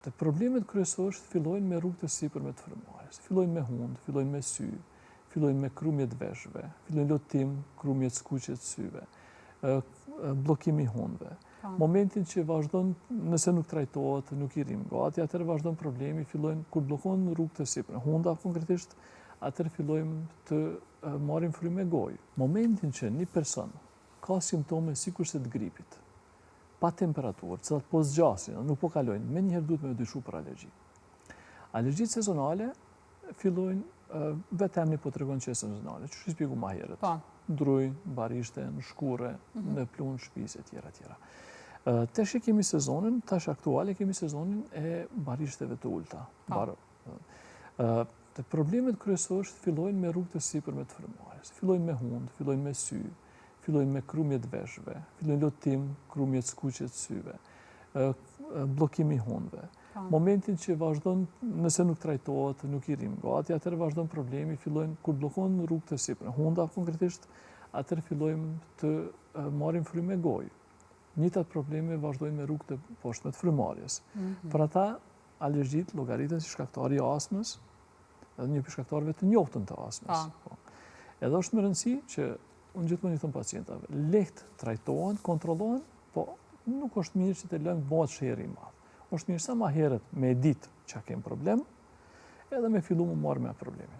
Të problemet kryesore fillojnë me rrugë të sipërme të frymarrjes. Fillojnë me hund, fillojnë me sy, fillojnë me krumje të veshëve, fillojnë lotim, krumje të skuqe të syve, bllokimi i hundëve. Momentin që vazhdon, nëse nuk trajtohet, nuk i rrim gati, atëherë vazhdon problemi, fillojnë kur bllokon në rrugë të sipërme. Hunda konkretisht, atëherë fillojmë të marrim frymë me gojë. Momentin që një person ka simptome sikurse të gripit, pa temperaturë, cilat po zgjasin, nuk po kalojnë, menjëherë duhet me dyshu për alergji. Alergjitë sezonale fillojnë, vetë emri po tregon që është sezonale, që i shpjegoj më herët. Ndruj, barishte, në shkure, në pluhën shtëpisë e tjera. Tash kemi sezonin, tash aktuale kemi sezonin e barishteve të ulta. Të problemet kryesore fillojnë me rrugë të sipërme të frymarrjes. Fillojnë me hund, fillojnë me sy, fillojnë me krumje të veshëve, fillojnë lotim, krumje të skuqe të syve, bllokimi i hundëve. Momentin që vazhdon, nëse nuk trajtohet, nuk i rrim gati, atëherë vazhdon problemi, fillojnë kur bllokon në rrugë të sipërme. Hunda konkretisht, atëherë fillojmë të marrim frymë me gojë. Njëjtat probleme vazhdojnë me rrugë të poshtme të frymarrjes. Për ata, alergjitë llogariten si shkaktari i astmës, edhe një prej shkaktarëve të njoftën të astmës. Edhe është më rëndësi që unë gjithmonë i them pacientave, lehtë trajtohen, kontrollohen, po nuk është mirë që të lënë bëhet sherrri i madh. Është mirë sa më herët me ditë që kemë problem, edhe me fillu më marrë me problemin.